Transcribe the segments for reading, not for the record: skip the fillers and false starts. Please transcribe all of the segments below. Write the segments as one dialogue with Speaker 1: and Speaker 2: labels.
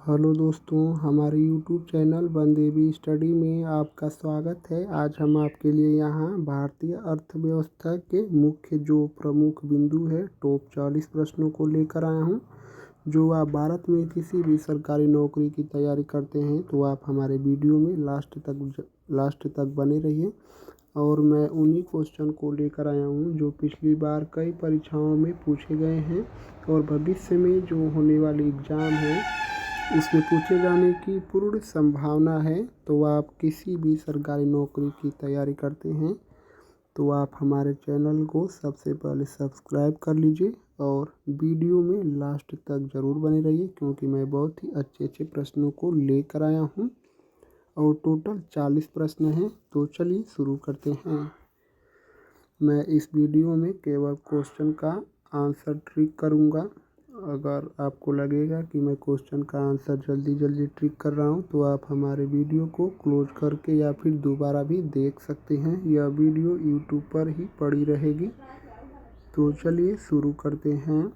Speaker 1: Hello दोस्तों, हमारे YouTube channel Bandevi study में आपका स्वागत है। आज हम आपके लिए यहाँ भारतीय अर्थव्यवस्था के मुख्य जो प्रमुख बिंदु है टॉप 40 प्रश्नों को लेकर आया हूँ। जो आप भारत में किसी भी सरकारी नौकरी की तैयारी करते हैं तो आप हमारे वीडियो में लास्ट तक बने रहिए। और मैं उन्हीं क्वेश्चन को लेकर आया हूँ जो पिछली बार कई परीक्षाओं में पूछे गए हैं और भविष्य में जो होने वाली एग्ज़ाम है उसमें पूछे जाने की पूर्ण संभावना है। तो आप किसी भी सरकारी नौकरी की तैयारी करते हैं तो आप हमारे चैनल को सबसे पहले सब्सक्राइब कर लीजिए और वीडियो में लास्ट तक ज़रूर बने रहिए, क्योंकि मैं बहुत ही अच्छे प्रश्नों को लेकर आया हूँ और टोटल 40 प्रश्न हैं। तो चलिए शुरू करते हैं। मैं इस वीडियो में केवल क्वेश्चन का आंसर ट्रिक करूँगा। अगर आपको लगेगा कि मैं क्वेश्चन का आंसर जल्दी ट्रिक कर रहा हूँ तो आप हमारे वीडियो को क्लोज करके या फिर दोबारा भी देख सकते हैं। यह वीडियो यूट्यूब पर ही पड़ी रहेगी। तो चलिए शुरू करते हैं।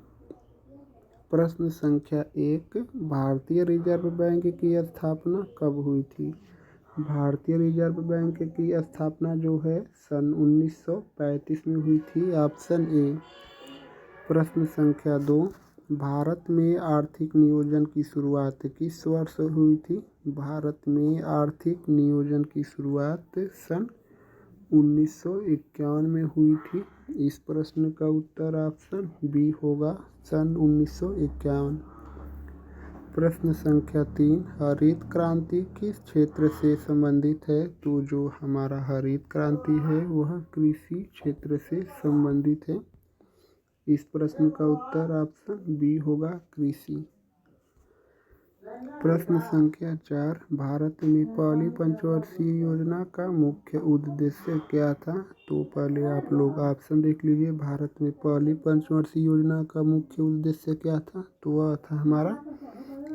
Speaker 1: प्रश्न संख्या 1, भारतीय रिजर्व बैंक की स्थापना कब हुई थी? भारतीय रिजर्व बैंक की स्थापना जो है सन 1935 में हुई थी। Option A. प्रश्न संख्या 2, भारत में आर्थिक नियोजन की शुरुआत किस वर्ष हुई थी? भारत में आर्थिक नियोजन की शुरुआत सन 1951 में हुई थी। इस प्रश्न का उत्तर ऑप्शन बी होगा, सन 1951। प्रश्न संख्या 3, हरित क्रांति किस क्षेत्र से संबंधित है? तो जो हमारा हरित क्रांति है वह कृषि क्षेत्र से संबंधित है। इस प्रश्न का उत्तर ऑप्शन बी होगा, कृषि। प्रश्न संख्या 4, भारत में पहली पंचवर्षीय योजना का मुख्य उद्देश्य क्या था? तो पहले आप लोग ऑप्शन देख लीजिए। भारत में पहली पंचवर्षीय योजना का मुख्य उद्देश्य क्या था? तो वह था हमारा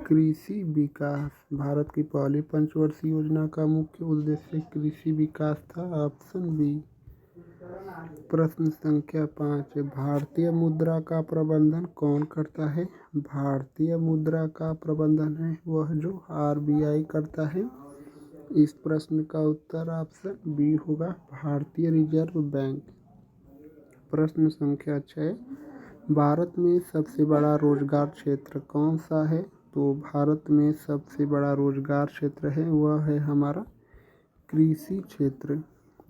Speaker 1: कृषि विकास। भारत की पहली पंचवर्षीय योजना का मुख्य उद्देश्य कृषि विकास था। Option B. प्रश्न संख्या 5, भारतीय मुद्रा का प्रबंधन कौन करता है? भारतीय मुद्रा का प्रबंधन है वह जो आरबीआई करता है। इस प्रश्न का उत्तर ऑप्शन बी होगा, भारतीय रिजर्व बैंक। प्रश्न संख्या 6, भारत में सबसे बड़ा रोजगार क्षेत्र कौन सा है? तो भारत में सबसे बड़ा रोजगार क्षेत्र है वह है हमारा कृषि क्षेत्र।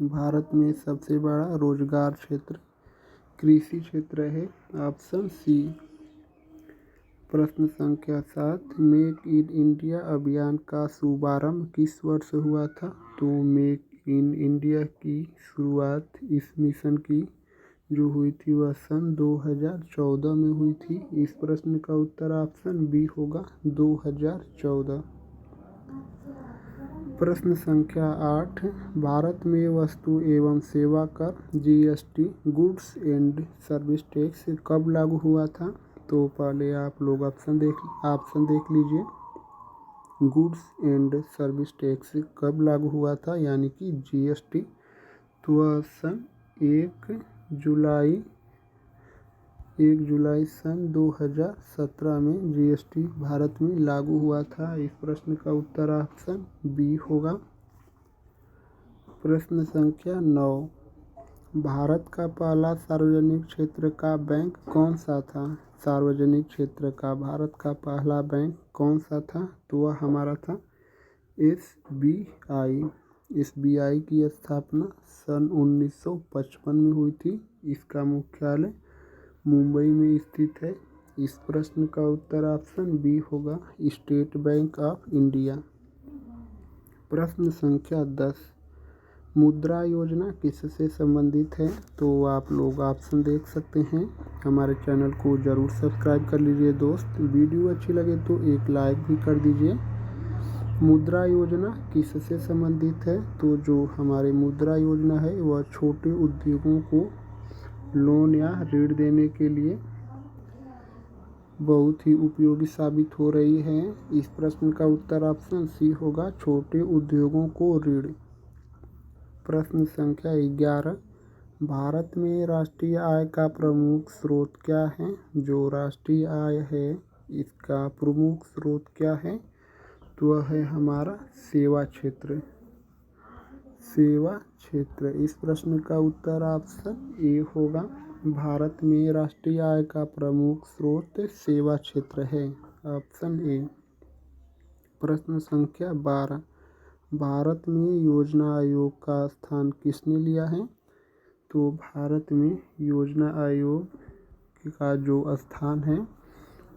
Speaker 1: भारत में सबसे बड़ा रोजगार क्षेत्र कृषि क्षेत्र है। Option C. प्रश्न संख्या 7, मेक इन इंडिया अभियान का शुभारंभ किस वर्ष हुआ था? तो मेक इन इंडिया की शुरुआत इस मिशन की जो हुई थी वह सन 2014 में हुई थी। इस प्रश्न का उत्तर ऑप्शन बी होगा, 2014। प्रश्न संख्या 8, भारत में वस्तु एवं सेवा कर GST goods and service tax कब लागू हुआ था? तो पहले आप लोग ऑप्शन देख लीजिए। गुड्स एंड सर्विस टैक्स कब लागू हुआ था, यानी कि जीएसटी? तो वह सन 1 जुलाई सन 2017 में जीएसटी भारत में लागू हुआ था। इस प्रश्न का उत्तर ऑप्शन बी होगा। प्रश्न संख्या 9, भारत का पहला सार्वजनिक क्षेत्र का बैंक कौन सा था? सार्वजनिक क्षेत्र का भारत का पहला बैंक कौन सा था? तो वह हमारा था एसबीआई। एसबीआई की स्थापना सन 1955 में हुई थी। इसका मुख्यालय मुंबई में स्थित है। इस प्रश्न का उत्तर ऑप्शन बी होगा, स्टेट बैंक ऑफ इंडिया। प्रश्न संख्या 10, मुद्रा योजना किससे संबंधित है? तो आप लोग ऑप्शन देख सकते हैं। हमारे चैनल को ज़रूर सब्सक्राइब कर लीजिए दोस्त। वीडियो अच्छी लगे तो एक लाइक भी कर दीजिए। मुद्रा योजना किससे संबंधित है? तो जो हमारी मुद्रा योजना है वह छोटे उद्योगों को लोन या ऋण देने के लिए बहुत ही उपयोगी साबित हो रही है। इस प्रश्न का उत्तर ऑप्शन सी होगा, छोटे उद्योगों को ऋण। प्रश्न संख्या 11, भारत में राष्ट्रीय आय का प्रमुख स्रोत क्या है? जो राष्ट्रीय आय है इसका प्रमुख स्रोत क्या है? तो वह है हमारा सेवा क्षेत्र। सेवा क्षेत्र, इस प्रश्न का उत्तर ऑप्शन ए होगा। भारत में राष्ट्रीय आय का प्रमुख स्रोत सेवा क्षेत्र है, ऑप्शन ए। प्रश्न संख्या 12, भारत में योजना आयोग का स्थान किसने लिया है? तो भारत में योजना आयोग का जो स्थान है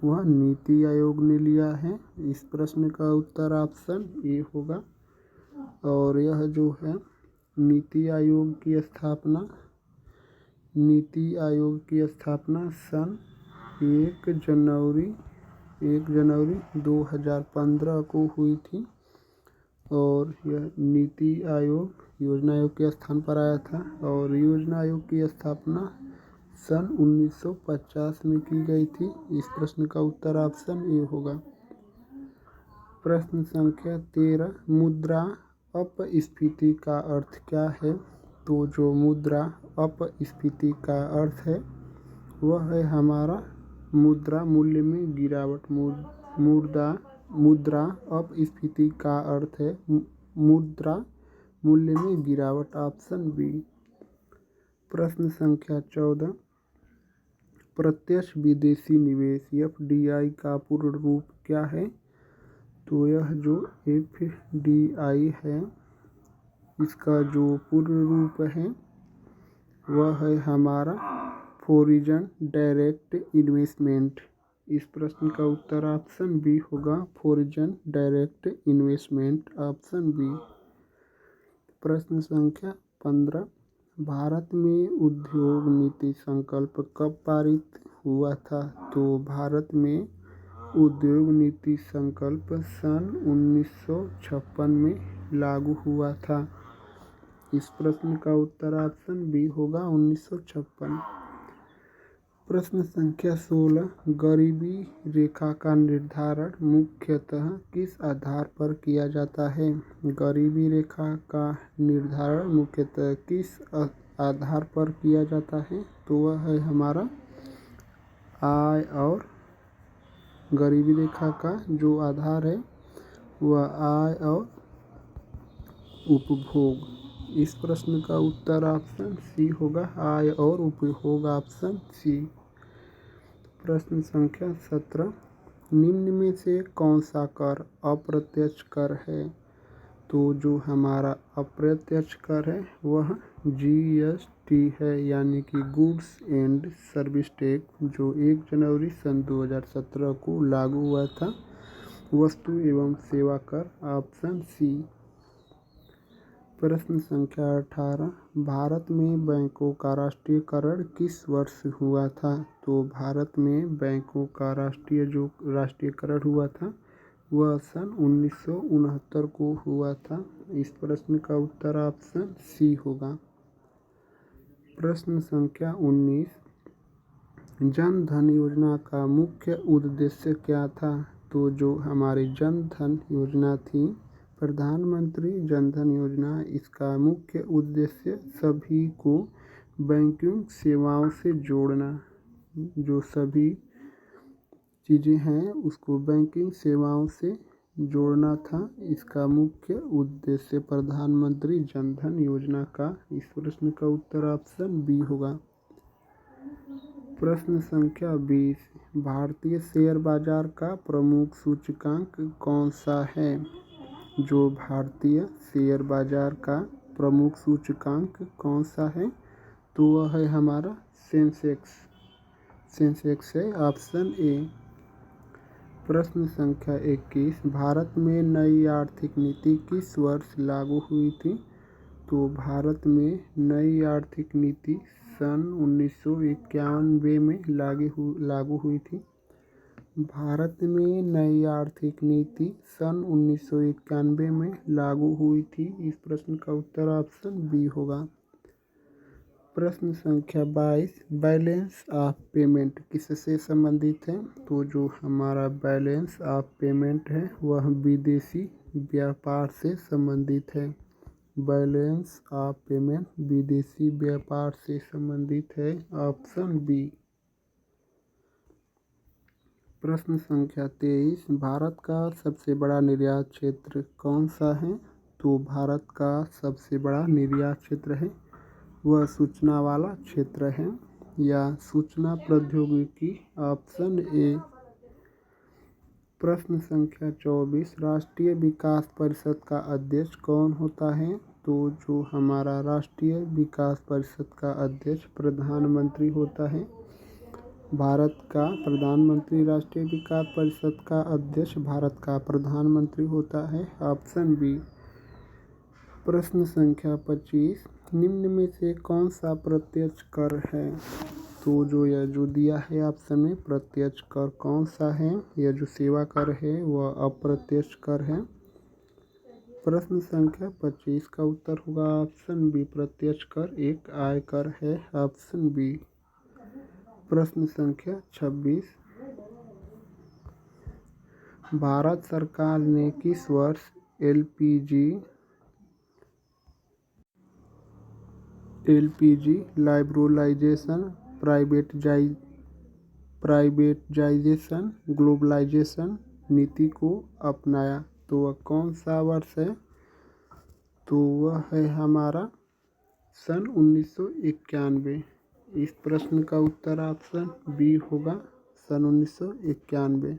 Speaker 1: वह नीति आयोग ने लिया है। इस प्रश्न का उत्तर ऑप्शन ए होगा। और यह जो है नीति आयोग की स्थापना सन 1 जनवरी 2015 को हुई थी। और यह नीति आयोग योजना आयोग के स्थान पर आया था। और योजना आयोग की स्थापना सन 1950 में की गई थी। इस प्रश्न का उत्तर ऑप्शन ए होगा। प्रश्न संख्या 13, मुद्रा अपस्फीति का अर्थ क्या है? तो जो मुद्रा अपस्फीति का अर्थ है वह है हमारा मुद्रा मूल्य में गिरावट। मुद्रा अपस्फीति का अर्थ है मुद्रा मूल्य में गिरावट, ऑप्शन बी। प्रश्न संख्या 14, प्रत्यक्ष विदेशी निवेश एफडीआई का पूर्ण रूप क्या है? तो यह जो एफडीआई है इसका जो पूर्ण रूप है वह है हमारा फॉरेन डायरेक्ट इन्वेस्टमेंट। इस प्रश्न का उत्तर ऑप्शन बी होगा, foreign direct investment, option B. प्रश्न संख्या 15, भारत में उद्योग नीति संकल्प कब पारित हुआ था? तो भारत में उद्योग नीति संकल्प सन 1956 में लागू हुआ था। इस प्रश्न का उत्तर ऑप्शन बी होगा, 1956। प्रश्न संख्या 16, गरीबी रेखा का निर्धारण मुख्यतः किस आधार पर किया जाता है? गरीबी रेखा का निर्धारण मुख्यतः किस आधार पर किया जाता है? तो वह है हमारा आय, और गरीबी रेखा का जो आधार है वह आय और उपभोग। इस प्रश्न का उत्तर ऑप्शन सी होगा, आय और उपभोग, ऑप्शन सी। प्रश्न संख्या 17, निम्न में से कौन सा कर अप्रत्यक्ष कर है? तो जो हमारा अप्रत्यक्ष कर है वह जीएसटी है, यानी कि गुड्स एंड सर्विस टैक्स, जो 1 जनवरी सन 2017 को लागू हुआ था। वस्तु एवं सेवा कर, ऑप्शन सी। प्रश्न संख्या 18, भारत में बैंकों का राष्ट्रीयकरण किस वर्ष हुआ था? तो भारत में बैंकों का राष्ट्रीयकरण हुआ था वह सन 1969 को हुआ था। इस प्रश्न का उत्तर ऑप्शन सी होगा। प्रश्न संख्या 19, जन धन योजना का मुख्य उद्देश्य क्या था? तो जो हमारी जन धन योजना थी, प्रधानमंत्री जन धन योजना, इसका मुख्य उद्देश्य सभी को बैंकिंग सेवाओं से जोड़ना। जो सभी चीज़ें हैं उसको बैंकिंग सेवाओं से जोड़ना था। इसका मुख्य उद्देश्य प्रधानमंत्री जन धन योजना का। इस प्रश्न का उत्तर ऑप्शन बी होगा। प्रश्न संख्या 20, भारतीय शेयर बाजार का प्रमुख सूचकांक कौन सा है? जो भारतीय शेयर बाजार का प्रमुख सूचकांक कौन सा है? तो वह है हमारा सेंसेक्स है, ऑप्शन ए। प्रश्न संख्या 21, भारत में नई आर्थिक नीति किस वर्ष लागू हुई थी? तो भारत में नई आर्थिक नीति सन 1991 में लागू हुई थी। भारत में नई आर्थिक नीति सन 1991 में लागू हुई थी। इस प्रश्न का उत्तर ऑप्शन बी होगा। प्रश्न संख्या 22, बैलेंस ऑफ पेमेंट किससे संबंधित है? तो जो हमारा बैलेंस ऑफ पेमेंट है वह विदेशी व्यापार से संबंधित है। बैलेंस ऑफ पेमेंट विदेशी व्यापार से संबंधित है, ऑप्शन बी। प्रश्न संख्या 23, भारत का सबसे बड़ा निर्यात क्षेत्र कौन सा है? तो भारत का सबसे बड़ा निर्यात क्षेत्र है वह सूचना वाला क्षेत्र है या सूचना प्रौद्योगिकी, ऑप्शन ए। प्रश्न संख्या 24, राष्ट्रीय विकास परिषद का अध्यक्ष कौन होता है? तो जो हमारा राष्ट्रीय विकास परिषद का अध्यक्ष प्रधानमंत्री होता है। भारत का प्रधानमंत्री राष्ट्रीय विकास परिषद का अध्यक्ष भारत का प्रधानमंत्री होता है, ऑप्शन बी। प्रश्न संख्या 25, निम्न में से कौन सा प्रत्यक्ष कर है? तो जो दिया है ऑप्शन में प्रत्यक्ष कर कौन सा है? यह जो सेवा कर है वह अप्रत्यक्ष कर है। प्रश्न संख्या 25 का उत्तर होगा ऑप्शन बी, प्रत्यक्ष कर एक आयकर है, ऑप्शन बी। प्रश्न संख्या 26, भारत सरकार ने किस वर्ष एलपीजी लाइब्रोलाइजेशन, प्राइवेटाइजेशन, ग्लोबलाइजेशन नीति को अपनाया? तो वह कौन सा वर्ष है? तो वह है हमारा सन 1991। इस प्रश्न का उत्तर ऑप्शन बी होगा, सन 1991।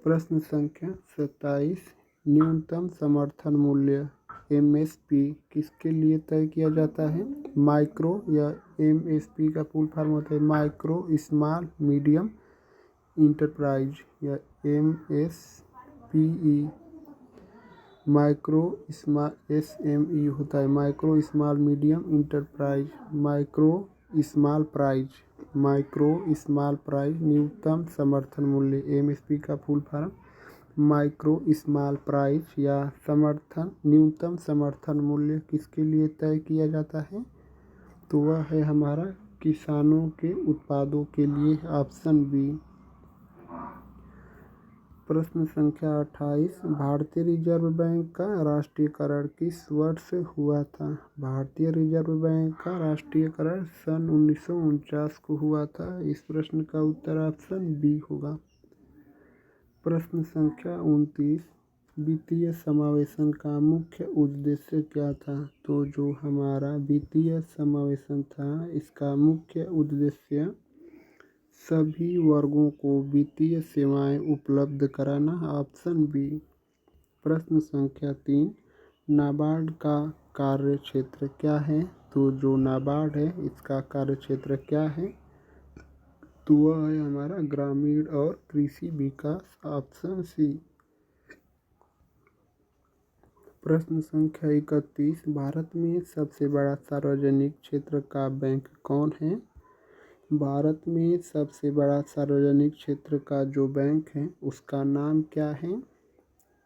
Speaker 1: प्रश्न संख्या 27, न्यूनतम समर्थन मूल्य एमएसपी किसके लिए तय किया जाता है? माइक्रो या एमएसपी का फुल फॉर्म होता है माइक्रो स्मॉल मीडियम इंटरप्राइज या एमएसपीई। माइक्रो स्मॉल एसएमई होता है micro small medium enterprise, micro small prize न्यूनतम समर्थन मूल्य एमएसपी का full form micro small prize या न्यूनतम समर्थन मूल्य किसके लिए तय किया जाता है? तो वह है हमारा किसानों के उत्पादों के लिए, ऑप्शन बी। प्रश्न संख्या 28, भारतीय रिजर्व बैंक का राष्ट्रीयकरण किस वर्ष हुआ था? भारतीय रिजर्व बैंक का राष्ट्रीयकरण सन 1949 को हुआ था। इस प्रश्न का उत्तर ऑप्शन बी होगा। प्रश्न संख्या 29, वित्तीय समावेशन का मुख्य उद्देश्य क्या था? तो जो हमारा वित्तीय समावेशन था इसका मुख्य उद्देश्य सभी वर्गों को वित्तीय सेवाएं उपलब्ध कराना, ऑप्शन बी। प्रश्न संख्या 3, नाबार्ड का कार्य क्षेत्र क्या है? तो जो नाबार्ड है इसका कार्य क्षेत्र क्या है? तो वह है हमारा ग्रामीण और कृषि विकास, ऑप्शन सी। प्रश्न संख्या 31, भारत में सबसे बड़ा सार्वजनिक क्षेत्र का बैंक कौन है? भारत में सबसे बड़ा सार्वजनिक क्षेत्र का जो बैंक है उसका नाम क्या है?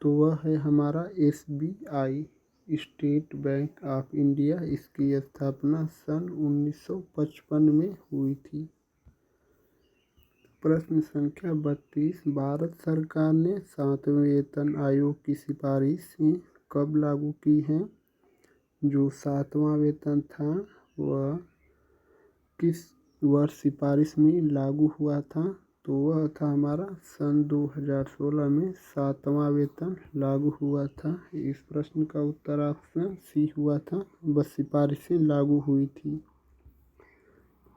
Speaker 1: तो वह है हमारा SBI, state bank of India. इसकी स्थापना सन 1955 में हुई थी। प्रश्न संख्या 32, भारत सरकार ने 7वें वेतन आयोग की सिफारिशें कब लागू की हैं? जो 7वां वेतन था वह किस वर्ष सिफारिश में लागू हुआ था? तो वह था हमारा सन 2016 में 7वां वेतन लागू हुआ था। इस प्रश्न का उत्तर ऑप्शन सी हुआ था, बस सिफारिशें लागू हुई थी।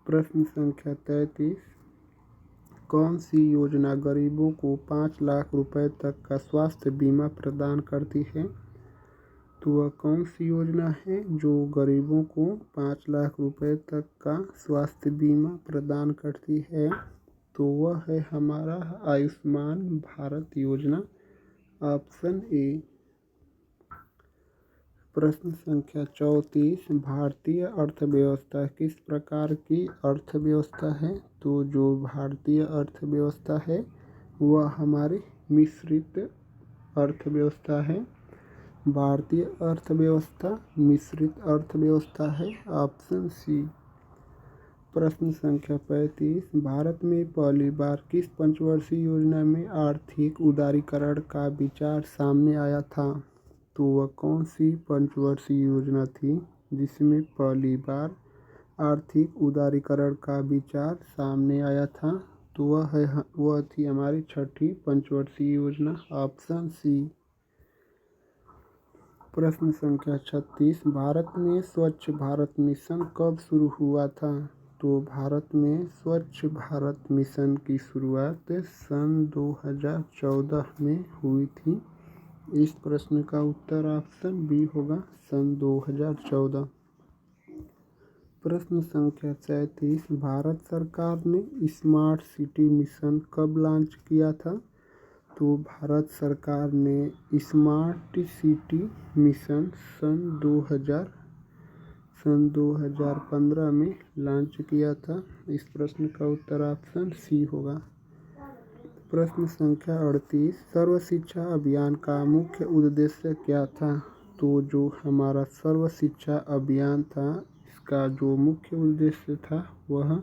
Speaker 1: प्रश्न संख्या 33, कौन सी योजना गरीबों को 5 लाख रुपए तक का स्वास्थ्य बीमा प्रदान करती है? तो वह कौन सी योजना है जो गरीबों को 5 लाख रुपए तक का स्वास्थ्य बीमा प्रदान करती है? तो वह है हमारा आयुष्मान भारत योजना, ऑप्शन ए। प्रश्न संख्या 34, भारतीय अर्थव्यवस्था किस प्रकार की अर्थव्यवस्था है? तो जो भारतीय अर्थव्यवस्था है वह हमारी मिश्रित अर्थव्यवस्था है। भारतीय अर्थव्यवस्था मिश्रित अर्थव्यवस्था है, ऑप्शन सी। प्रश्न संख्या 35, भारत में पहली बार किस पंचवर्षीय योजना में आर्थिक उदारीकरण का विचार सामने आया था? तो वह कौन सी पंचवर्षीय योजना थी जिसमें पहली बार आर्थिक उदारीकरण का विचार सामने आया था? तो तो वह थी हमारी छठी पंचवर्षीय योजना, ऑप्शन सी। प्रश्न संख्या 36, भारत में स्वच्छ भारत मिशन कब शुरू हुआ था? तो भारत में स्वच्छ भारत मिशन की शुरुआत सन 2014 में हुई थी। इस प्रश्न का उत्तर ऑप्शन बी होगा, सन 2014। प्रश्न संख्या 37, भारत सरकार ने स्मार्ट सिटी मिशन कब लॉन्च किया था? तो भारत सरकार ने स्मार्ट सिटी मिशन सन 2015 में लॉन्च किया था। इस प्रश्न का उत्तर ऑप्शन सी होगा। प्रश्न संख्या 38, सर्व शिक्षा अभियान का मुख्य उद्देश्य क्या था? तो जो हमारा सर्व शिक्षा अभियान था, इसका जो मुख्य उद्देश्य था वह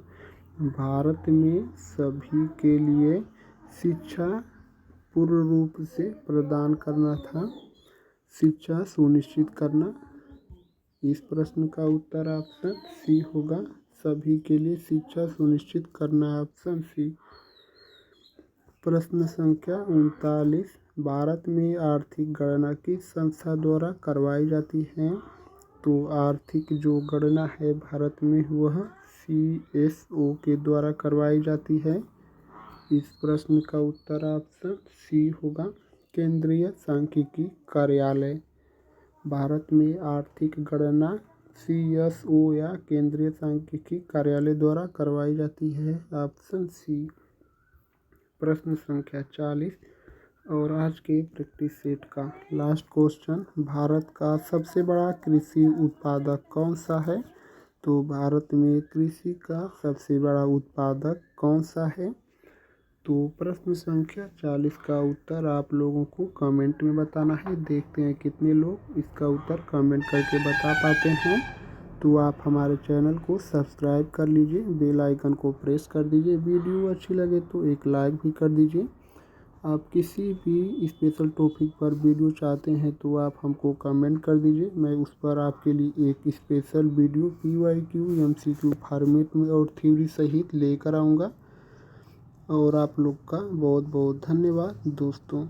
Speaker 1: भारत में सभी के लिए शिक्षा पूर्ण रूप से प्रदान करना था, शिक्षा सुनिश्चित करना। इस प्रश्न का उत्तर ऑप्शन सी होगा, सभी के लिए शिक्षा सुनिश्चित करना, ऑप्शन सी। प्रश्न संख्या 39, भारत में आर्थिक गणना किस संस्था द्वारा करवाई जाती है? तो आर्थिक जो गणना है भारत में वह CSO के द्वारा करवाई जाती है। इस प्रश्न का उत्तर ऑप्शन सी होगा, केंद्रीय सांख्यिकी कार्यालय। भारत में आर्थिक गणना CSO या केंद्रीय सांख्यिकी कार्यालय द्वारा करवाई जाती है, ऑप्शन सी। प्रश्न संख्या 40 और आज के प्रैक्टिस सेट का लास्ट क्वेश्चन, भारत का सबसे बड़ा कृषि उत्पादक कौन सा है? तो भारत में कृषि का सबसे बड़ा उत्पादक कौन सा है? तो प्रश्न संख्या 40 का उत्तर आप लोगों को कमेंट में बताना है। देखते हैं कितने लोग इसका उत्तर कमेंट करके बता पाते हैं। तो आप हमारे चैनल को सब्सक्राइब कर लीजिए, बेल आइकन को प्रेस कर दीजिए। वीडियो अच्छी लगे तो एक लाइक भी कर दीजिए। आप किसी भी स्पेशल टॉपिक पर वीडियो चाहते हैं तो आप हमको कमेंट कर दीजिए, मैं उस पर आपके लिए एक special video PYQ MCQ format में और थ्योरी सहित लेकर आऊँगा। और आप लोग का बहुत बहुत धन्यवाद दोस्तों।